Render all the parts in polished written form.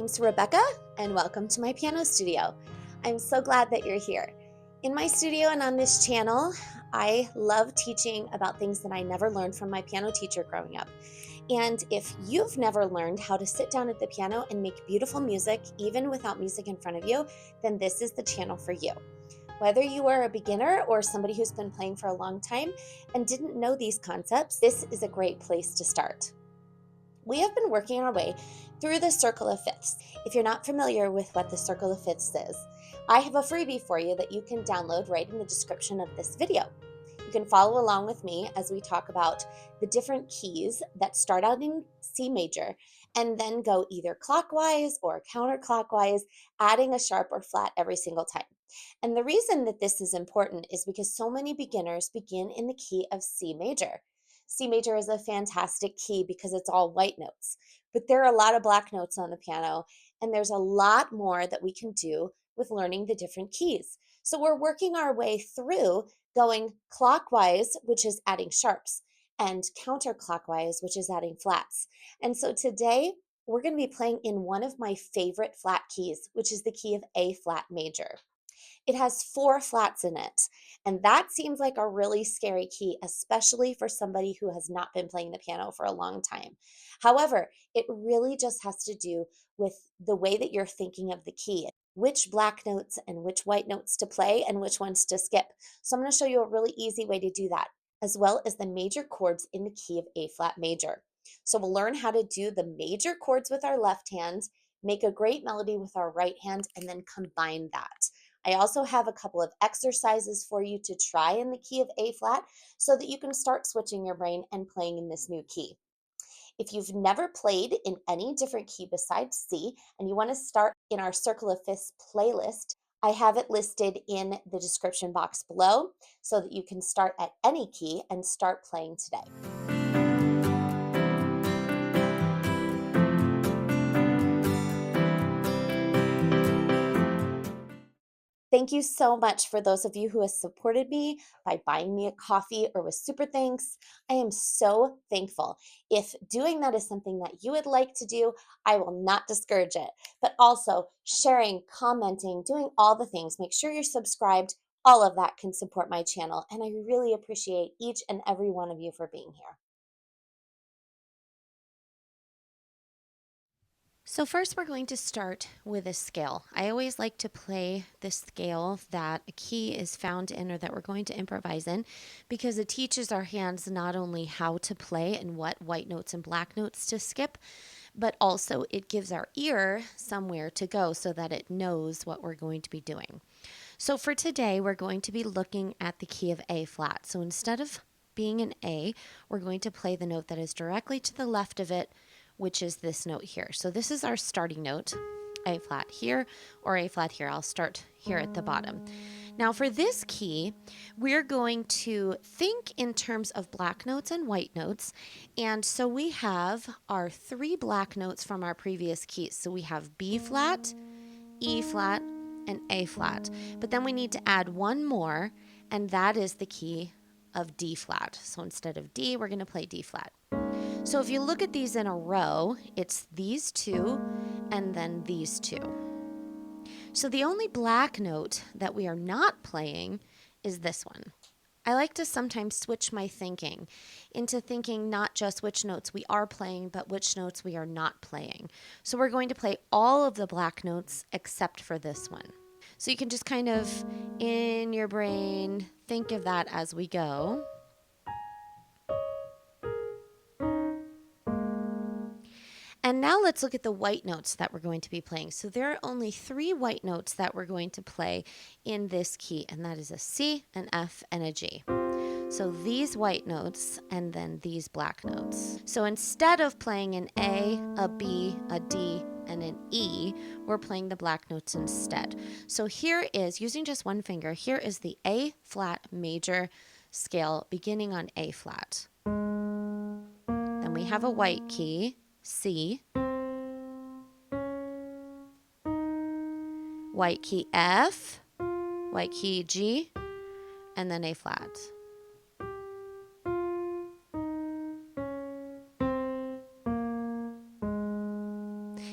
name's Rebecca, and welcome to my piano studio. I'm so glad that you're here. In my studio and on this channel, I love teaching about things that I never learned from my piano teacher growing up. And if you've never learned how to sit down at the piano and make beautiful music, even without music in front of you, then this is the channel for you. Whether you are a beginner or somebody who's been playing for a long time and didn't know these concepts, this is a great place to start. We have been working our way through the circle of fifths. If you're not familiar with what the circle of fifths is, I have a freebie for you that you can download right in the description of this video. You can follow along with me as we talk about the different keys that start out in C major and then go either clockwise or counterclockwise, adding a sharp or flat every single time. And the reason that this is important is because so many beginners begin in the key of C major. C major is a fantastic key because it's all white notes, but there are a lot of black notes on the piano, and there's a lot more that we can do with learning the different keys. So we're working our way through going clockwise, which is adding sharps, and counterclockwise, which is adding flats. And so today we're going to be playing in one of my favorite flat keys, which is the key of A flat major. It has 4 flats in it, and that seems like a really scary key, especially for somebody who has not been playing the piano for a long time. However, it really just has to do with the way that you're thinking of the key, which black notes and which white notes to play and which ones to skip. So I'm going to show you a really easy way to do that, as well as the major chords in the key of A flat major. So we'll learn how to do the major chords with our left hand, make a great melody with our right hand, and then combine that. I also have a couple of exercises for you to try in the key of A flat so that you can start switching your brain and playing in this new key. If you've never played in any different key besides C and you want to start in our Circle of Fifths playlist, I have it listed in the description box below so that you can start at any key and start playing today. Thank you so much for those of you who have supported me by buying me a coffee or with super thanks. I am so thankful. If doing that is something that you would like to do, I will not discourage it. But also sharing, commenting, doing all the things. Make sure you're subscribed. All of that can support my channel. And I really appreciate each and every one of you for being here. So first we're going to start with a scale. I always like to play the scale that a key is found in or that we're going to improvise in because it teaches our hands not only how to play and what white notes and black notes to skip, but also it gives our ear somewhere to go so that it knows what we're going to be doing. So for today, we're going to be looking at the key of A flat. So instead of being an A, we're going to play the note that is directly to the left of it, which is this note here. So this is our starting note, A flat here or A flat here. I'll start here at the bottom. Now for this key, we're going to think in terms of black notes and white notes. And so we have our 3 black notes from our previous keys. So we have B flat, E flat, and A flat. But then we need to add one more, and that is the key of D flat. So instead of D, we're going to play D flat. So if you look at these in a row, it's these 2 and then these 2. So the only black note that we are not playing is this one. I like to sometimes switch my thinking into thinking not just which notes we are playing, but which notes we are not playing. So we're going to play all of the black notes except for this one. So you can just kind of, in your brain, think of that as we go. And now let's look at the white notes that we're going to be playing. So there are only 3 white notes that we're going to play in this key, and that is a C, an F, and a G. So these white notes and then these black notes. So instead of playing an A, a B, a D, and an E, we're playing the black notes instead. So here is, using just one finger, here is the A flat major scale beginning on A flat. Then we have a white key, C, white key F, white key G, and then A flat.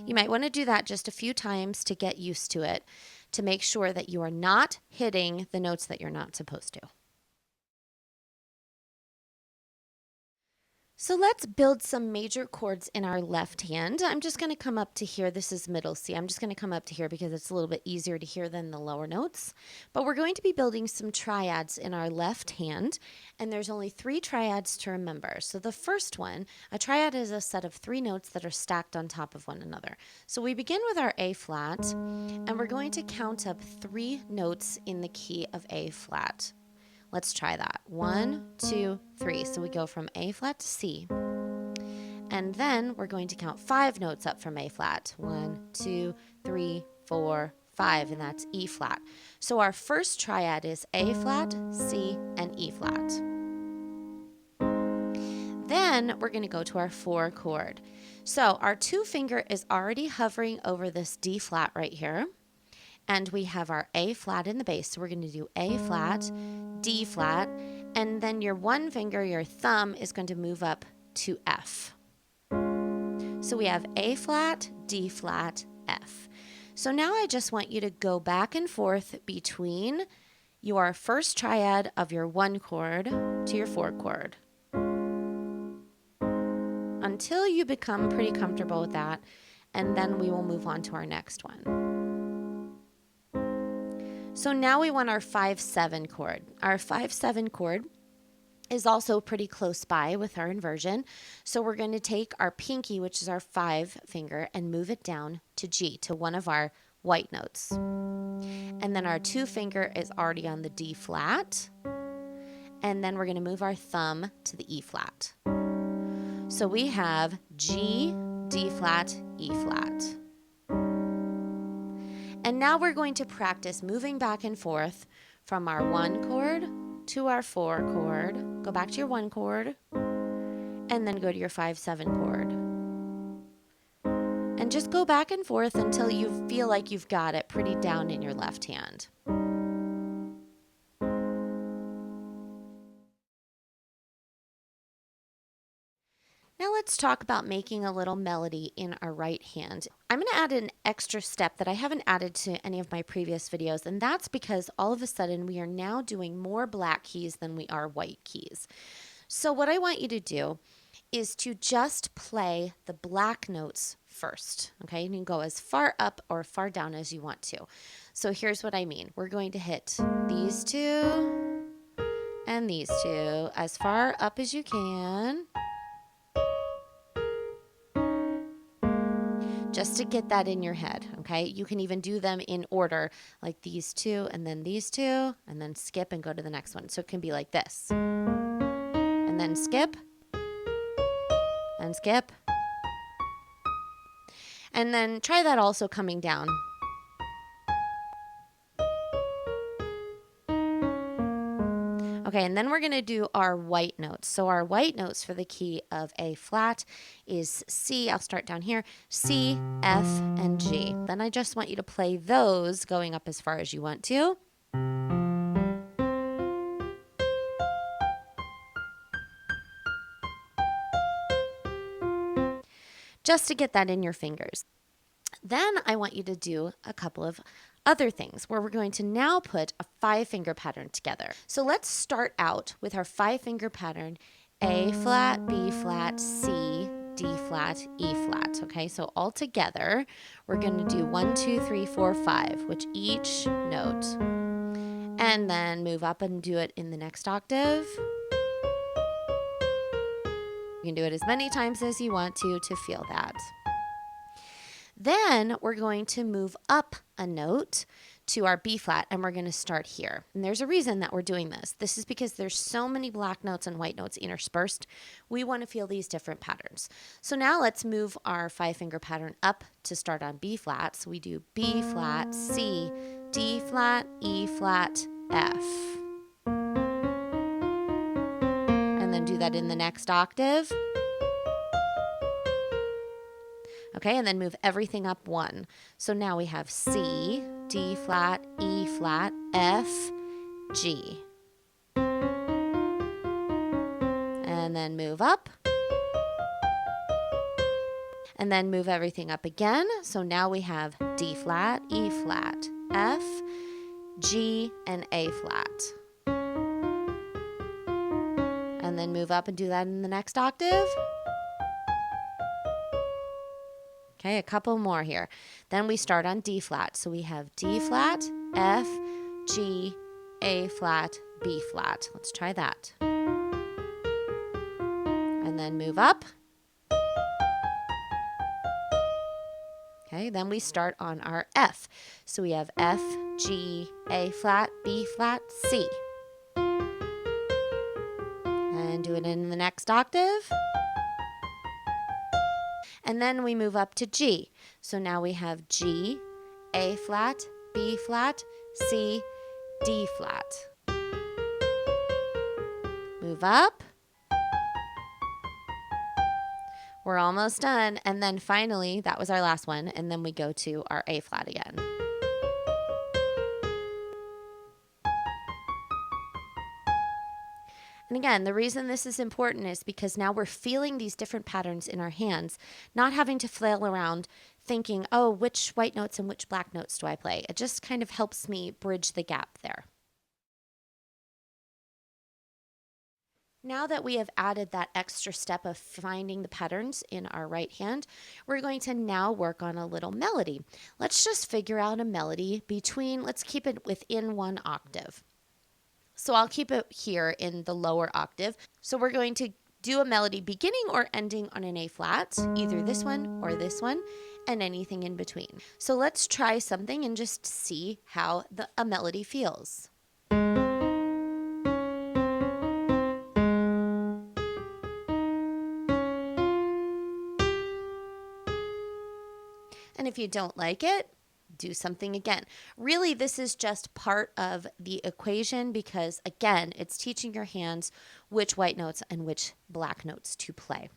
You You might want to do that just a few times to get used to it, to make sure that you are not hitting the notes that you're not supposed to. So let's build some major chords in our left hand. I'm just going to come up to here. This is middle C. I'm just going to come up to here because it's a little bit easier to hear than the lower notes. But we're going to be building some triads in our left hand, and there's only 3 triads to remember. So the first one, a triad is a set of 3 notes that are stacked on top of one another. So we begin with our A flat, and we're going to count up 3 notes in the key of A flat. Let's try that. 1, 2, 3. So we go from A flat to C. And then we're going to count 5 notes up from A flat. 1, 2, 3, 4, 5. And that's E flat. So our first triad is A flat, C, and E flat. Then we're going to go to our 4 chord. So our 2 finger is already hovering over this D flat right here. And we have our A flat in the bass. So we're going to do A flat, D flat, and then your 1 finger, your thumb, is going to move up to F. So we have A flat, D flat, F. So now I just want you to go back and forth between your first triad of your 1 chord to your 4 chord until you become pretty comfortable with that, and then we will move on to our next one. So now we want our 5-7 chord. Our 5-7 chord is also pretty close by with our inversion. So we're going to take our pinky, which is our 5 finger, and move it down to G, to one of our white notes. And then our 2 finger is already on the D flat. And then we're going to move our thumb to the E flat. So we have G, D flat, E flat. And now we're going to practice moving back and forth from our 1 chord to our 4 chord. Go back to your 1 chord, and then go to your 5-7 chord. And just go back and forth until you feel like you've got it pretty down in your left hand. Now let's talk about making a little melody in our right hand. I'm going to add an extra step that I haven't added to any of my previous videos, and that's because all of a sudden we are now doing more black keys than we are white keys. So what I want you to do is to just play the black notes first, okay? You can go as far up or far down as you want to. So here's what I mean. We're going to hit these 2 and these 2 as far up as you can, just to get that in your head, okay? You can even do them in order, like these 2 and then these 2, and then skip and go to the next one. So it can be like this. And then skip, and skip. And then try that also coming down. Okay, and then we're going to do our white notes. So our white notes for the key of A flat is C. I'll start down here. C, F, and G. Then I just want you to play those going up as far as you want to. Just to get that in your fingers. Then I want you to do a couple of other things where we're going to now put a 5-finger pattern together. So let's start out with our 5-finger pattern: A flat, B flat, C, D flat, E flat. Okay, so all together we're going to do 1, 2, 3, 4, 5, which each note, and then move up and do it in the next octave. You can do it as many times as you want to feel that. Then we're going to move up a note to our B flat, and we're going to start here. And there's a reason that we're doing this. This is because there's so many black notes and white notes interspersed. We want to feel these different patterns. So now let's move our 5-finger pattern up to start on B flat. So we do B flat, C, D flat, E flat, F. And then do that in the next octave. Okay, and then move everything up 1. So now we have C, D flat, E flat, F, G. And then move up. and then move everything up again. So now we have D flat, E flat, F, G, and A flat. And then move up and do that in the next octave. Okay, a couple more here. Then we start on D flat. So we have D flat, F, G, A flat, B flat. Let's try that. And then move up. Okay, then we start on our F. So we have F, G, A flat, B flat, C. And do it in the next octave. And then we move up to G. So now we have G, A flat, B flat, C, D flat. Move up. We're almost done. And then finally, that was our last one. And then we go to our A flat again. And again, the reason this is important is because now we're feeling these different patterns in our hands, not having to flail around thinking, oh, which white notes and which black notes do I play? It just kind of helps me bridge the gap there. Now that we have added that extra step of finding the patterns in our right hand, we're going to now work on a little melody. Let's just figure out a melody let's keep it within one octave. So I'll keep it here in the lower octave. So we're going to do a melody beginning or ending on an A flat, either this one or this one, and anything in between. So let's try something and just see how a melody feels. And if you don't like it, do something again. Really, this is just part of the equation because, again, it's teaching your hands which white notes and which black notes to play.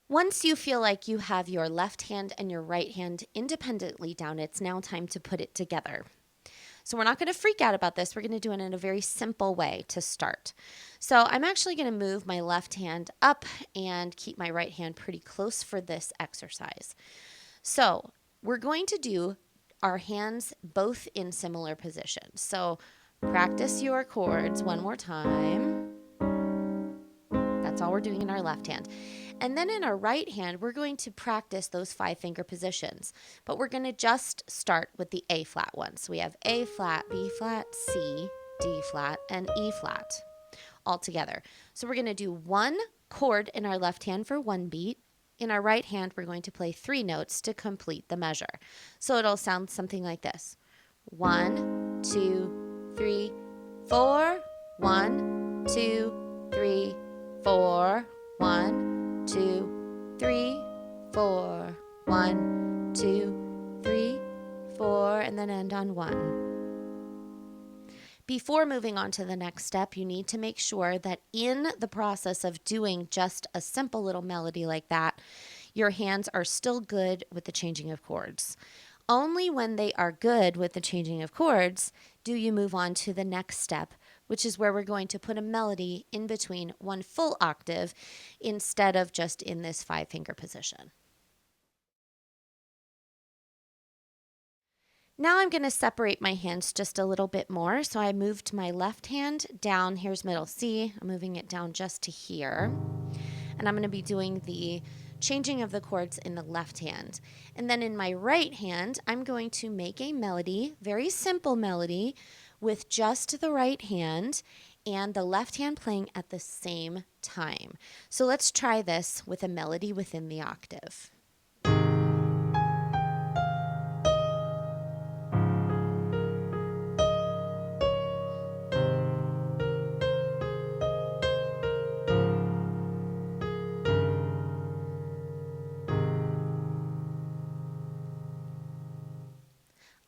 Once you feel like you have your left hand and your right hand independently down, it's now time to put it together. So we're not going to freak out about this. We're going to do it in a very simple way to start. So I'm actually going to move my left hand up and keep my right hand pretty close for this exercise. So we're going to do our hands both in similar positions. So practice your chords one more time. That's all we're doing in our left hand. And then in our right hand, we're going to practice those 5-finger positions. But we're going to just start with the A flat one. So we have A flat, B flat, C, D flat, and E flat all together. So we're going to do one chord in our left hand for one beat. In our right hand, we're going to play 3 notes to complete the measure. So it'll sound something like this. 1, 2, 3, 4. 1, 2, 3, 4. 1, 2, 3, 4. 1, 2, 3, 4, and then end on 1. Before moving on to the next step, you need to make sure that in the process of doing just a simple little melody like that, your hands are still good with the changing of chords. Only when they are good with the changing of chords do you move on to the next step, which is where we're going to put a melody in between one full octave instead of just in this 5-finger position. Now I'm going to separate my hands just a little bit more. So I moved my left hand down. Here's middle C. I'm moving it down just to here. And I'm going to be doing the changing of the chords in the left hand. And then in my right hand, I'm going to make a melody, very simple melody, with just the right hand and the left hand playing at the same time. So let's try this with a melody within the octave.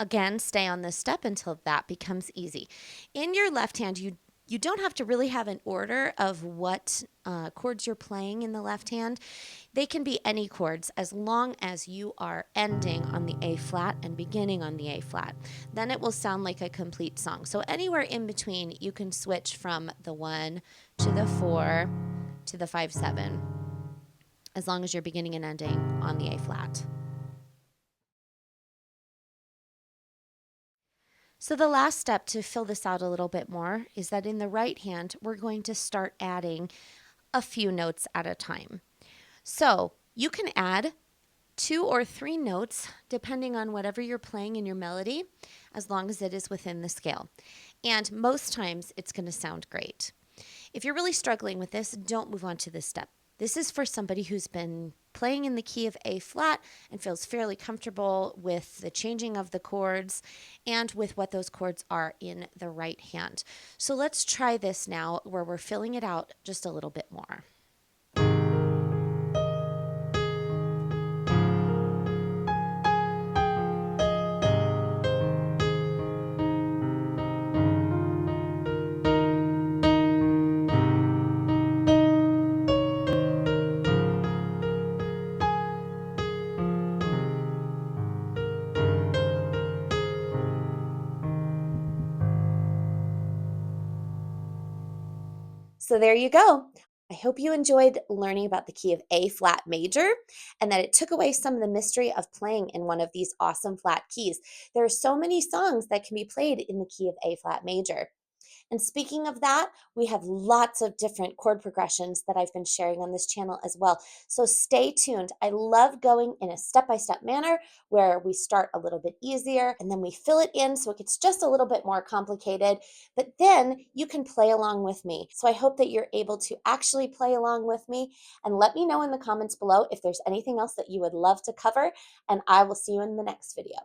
Again, stay on this step until that becomes easy. In your left hand, you don't have to really have an order of what chords you're playing in the left hand. They can be any chords as long as you are ending on the A flat and beginning on the A flat. Then it will sound like a complete song. So anywhere in between, you can switch from the 1 to the 4 to the 5-7, as long as you're beginning and ending on the A flat. So the last step to fill this out a little bit more is that in the right hand, we're going to start adding a few notes at a time. So you can add 2 or 3 notes depending on whatever you're playing in your melody, as long as it is within the scale. And most times it's going to sound great. If you're really struggling with this, don't move on to this step. This is for somebody who's been playing in the key of A flat and feels fairly comfortable with the changing of the chords and with what those chords are in the right hand. So let's try this now where we're filling it out just a little bit more. So there you go. I hope you enjoyed learning about the key of A flat major and that it took away some of the mystery of playing in one of these awesome flat keys. There are so many songs that can be played in the key of A flat major. And speaking of that, we have lots of different chord progressions that I've been sharing on this channel as well. So stay tuned. I love going in a step-by-step manner where we start a little bit easier and then we fill it in so it gets just a little bit more complicated, but then you can play along with me. So I hope that you're able to actually play along with me, and let me know in the comments below if there's anything else that you would love to cover, and I will see you in the next video.